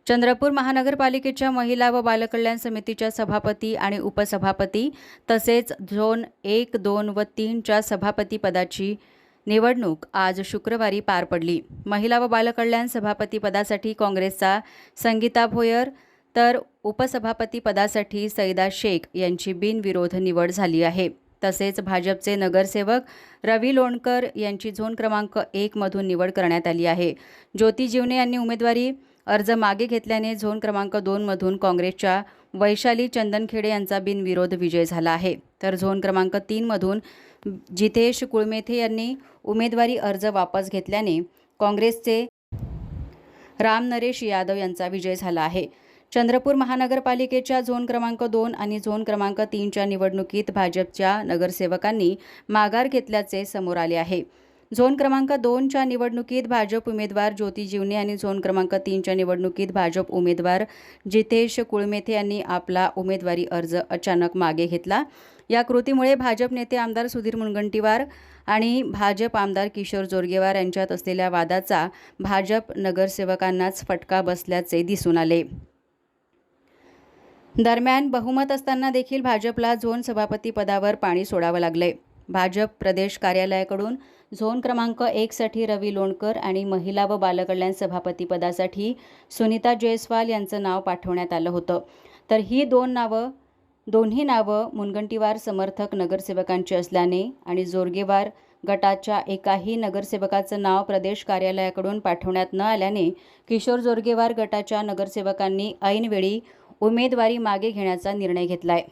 चंद्रपूर महानगरपालिकेच्या महिला व बालकल्याण समितीच्या सभापती आणि उपसभापती तसेच झोन 1, 2 व 3च्या सभापती पदाची निवडणूक आज शुक्रवारी पार पडली। महिला व बालकल्याण सभापती पदासाठी काँग्रेसचा संगीता भोयर तर उपसभापती पदासाठी सईदा शेख यांची बिनविरोध निवड झाली आहे। तसेच भाजपचे नगरसेवक रवी लोणकर यांची झोन क्रमांक 1 मधून निवड करण्यात आली आहे। ज्योती जीवने यांनी उमेदवारी अर्ज मागे घेतल्याने झोन क्रमांक 2 मधून काँग्रेसच्या वैशाली चंदनखेडे यांचा बिनविरोध विजय झाला आहे। तर झोन क्रमांक 3 मधून जितेश कुळमेथे यांनी उमेदवारी अर्ज वापस घेतल्याने काँग्रेसचे राम नरेश यादव यांचा विजय झाला आहे। चंद्रपूर महानगरपालिकेच्या झोन क्रमांक 2 आणि झोन क्रमांक 3च्या निवडणुकीत भाजपच्या नगरसेवकांनी माघार घेतल्याचे समोर आले आहे। झोन क्रमांक 2च्या निवडणुकीत भाजप उमेदवार ज्योती जीवने आणि झोन क्रमांक 3च्या निवडणुकीत भाजप उमेदवार जितेश कुळमेथे यांनी आपला उमेदवारी अर्ज अचानक मागे घेतला। या कृतीमुळे भाजप नेते आमदार सुधीर मुनगंटीवार आणि भाजप आमदार किशोर जोरगेवार यांच्यात असलेल्या वादाचा भाजप नगरसेवकांनाच फटका बसल्याचे दिसून आले। दरम्यान बहुमत असताना देखील भाजपला झोन सभापती पदावर पाणी सोडावं लागले। भाजप प्रदेश कार्यालयाकडून झोन क्रमांक 1 साठी रवी लोणकर आणि महिला व बालकल्याण सभापती पदासाठी सुनीता जयस्वाल यांचं नाव पाठवण्यात आलं होतं। तर ही दोन्ही नावं मुनगंटीवार समर्थक नगरसेवकांची असल्याने आणि जोरगेवार गटाच्या एकाही नगरसेवकाचं नाव प्रदेश कार्यालयाकडून पाठवण्यात न आल्याने किशोर जोरगेवार गटाच्या नगरसेवकांनी ऐनवेळी उमेदवारी मागे घेण्याचा निर्णय घेतलाय।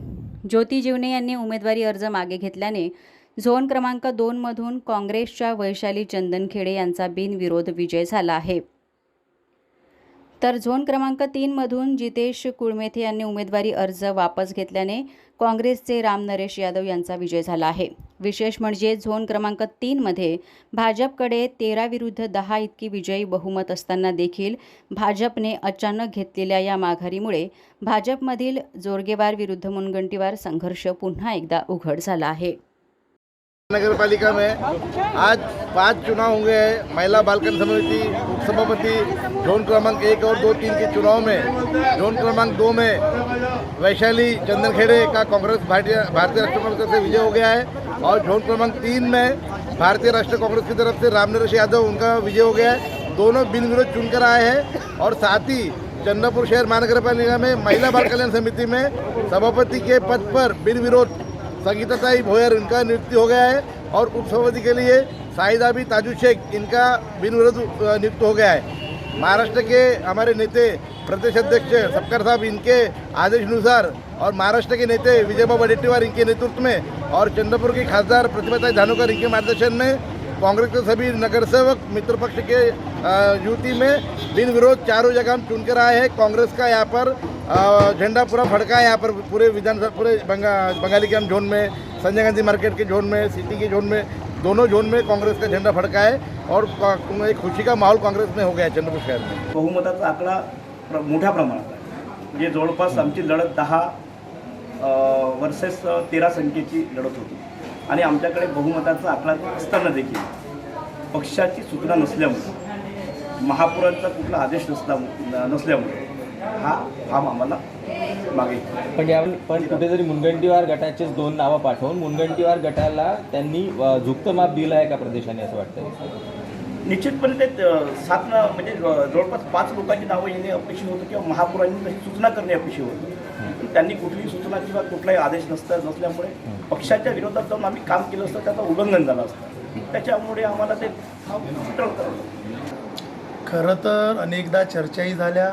ज्योती जीवने यांनी उमेदवारी अर्ज मागे घेतल्याने झोन क्रमांक 2 मधून काँग्रेसच्या वैशाली चंदनखेडे यांचा बिनविरोध विजय झाला आहे। तर झोन क्रमांक 3 मधून जितेश कुळमेथे यांनी उमेदवारी अर्ज वापस घेतल्याने काँग्रेसचे राम नरेश यादव यांचा विजय झाला आहे। विशेष म्हणजे झोन क्रमांक 3 मध्ये भाजपकडे 13 विरुद्ध 10 इतकी विजयी बहुमत असताना देखील भाजपने अचानक घेतलेल्या या माघारीमुळे भाजपमधील जोरगेवार विरुद्ध मुनगंटीवार संघर्ष पुन्हा एकदा उघड झाला आहे। नगर पालिका में आज 5 चुनाव होंगे हैं। महिला बालकल्याण समिति उपसभापति जोन क्रमांक 1 और 2, 3 के चुनाव में जोन क्रमांक 2 में वैशाली चंदनखेड़े का कांग्रेस भारतीय राष्ट्रीय कांग्रेस से विजय हो गया है और जोन क्रमांक 3 में भारतीय राष्ट्रीय कांग्रेस की तरफ से राम नरेश यादव उनका विजय हो गया है। दोनों बिनविरोध चुनकर आए हैं और साथ ही चंद्रपुर शहर महानगर पालिका में महिला बाल कल्याण समिति में सभापति के पद पर बिनविरोध संगीताताई भोयर इनका नियुक्ति हो गया है और उपसभापति के लिए साहिदा बी ताजू शेख इनका बिनविरोध नियुक्त हो गया है। महाराष्ट्र के हमारे नेते प्रदेश अध्यक्ष सबकर साहब इनके आदेशानुसार और महाराष्ट्र के नेते विजय बाबू वडेट्टीवार इनके नेतृत्व में और चंद्रपुर की खासदार प्रतिभाताई धानोकर इनके मार्गदर्शन में कांग्रेस के सभी नगरसेवक मित्र पक्ष के युति में बिनविरोध चारों जगह हम चुनकर आए हैं। कांग्रेस का यहाँ पर झंडा पूरा फड़का है। यहाँ पर पूरे विधानसभा पूरे बंगाली के जोन में, संजय गांधी मार्केट के जोन में, सिटी के जोन में, दोनों जोन में कांग्रेस का झंडा फड़का है और एक खुशी का माहौल कांग्रेस में हो गया है चंद्रपूर शहर में। बहुमताचा आकडा मोठ्या प्रमाणात आहे। म्हणजे जवळपास आमची लढत 10 वर्सेस 13 संख्येची लढत होती आणि आमच्याकडे बहुमताचा आकडा असताना देखील पक्षाची सूचना नसल्यामुळे, महापुरांचा कुठला आदेश नसल्यामुळे हा फॉर्म आम्हाला मागे पण कुठेतरी मुनगंटीवार गटाचेच 2 नावं पाठवून मुनगंटीवार गटाला त्यांनी झुकतं माप दिलं आहे का प्रदेशाने असं वाटतं? निश्चितपणे ते 7 म्हणजे जवळपास 5 लोकांची नावं येणे अपेक्षित होतं किंवा महापुरांनी तशी सूचना करणे अपेक्षित होतं। त्यांनी कुठलीही सूचना किंवा कुठलाही आदेश नसल्यामुळे पक्षाच्या विरोधात जाऊन आम्ही काम केलं असतं, त्याचं उल्लंघन झालं असतं। त्याच्यामुळे आम्हाला ते खरं तर अनेकदा चर्चाही झाल्या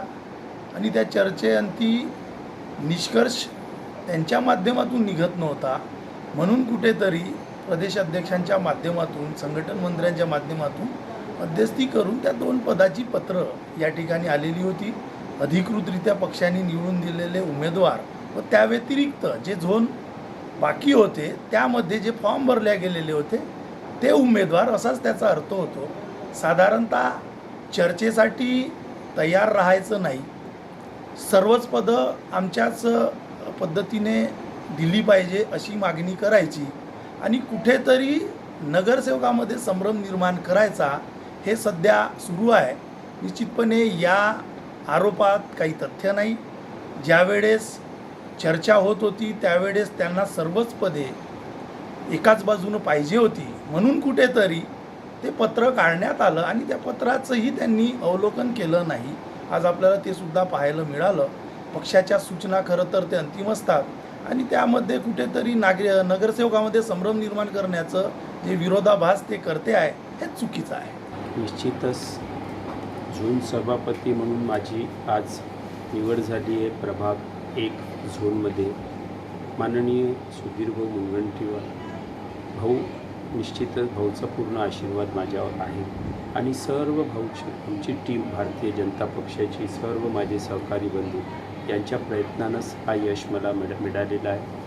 आणि त्या चर्चेअंती निष्कर्ष त्यांच्या माध्यमातून निघत नव्हता, म्हणून कुठेतरी प्रदेशाध्यक्षांच्या माध्यमातून, संघटन मंत्र्यांच्या माध्यमातून मध्यस्थी करून त्या 2 पदाची पत्र या ठिकाणी आलेली होती। अधिकृतरित्या पक्षाने निवडून दिलेले उमेदवार व त्या व्यतिरिक्त जे झोन बाकी होते त्यामध्ये जे फॉर्म भरले गेलेले होते ते उमेदवार असाच त्याचा अर्थ होतो। साधारणतः चर्चेसाठी तयार राहायचं नाही, सर्वच पदं आमच्याच पद्धतीने दिली पाहिजे अशी मागणी करायची आणि कुठेतरी नगरसेवकामध्ये संभ्रम निर्माण करायचा हे सध्या सुरू आहे। निश्चितपणे या आरोपात काही तथ्य नाही. ज्यावेळेस चर्चा होत होती त्यावेळेस त्यांना सर्वच पदे एकाच बाजूनं पाहिजे होती, म्हणून कुठेतरी ते पत्र काढण्यात आलं आणि त्या पत्राचंही त्यांनी अवलोकन केलं नाही. आज आपल्याला ते सुद्धा पाहायला मिळालं. पक्षाच्या सूचना खरं तर ते अंतिम असतात आणि त्यामध्ये कुठेतरी नगरसेवकामध्ये संभ्रम निर्माण करण्याचं जे विरोधाभास ते करते आहे हे चुकीचं आहे. निश्चितच झोन सभापती म्हणून माझी आज निवड झाली आहे प्रभाग 1 झोनमध्ये. माननीय सुधीर भाऊ मुनगंटीवार भाऊ, निश्चितच भाऊचा पूर्ण आशीर्वाद माझ्यावर आहे आणि सर्व भाऊची आमची टीम भारतीय जनता पक्षाची सर्व माझे सहकारी बंधू यांच्या प्रयत्नानंच हा यश मला मिळालेला आहे.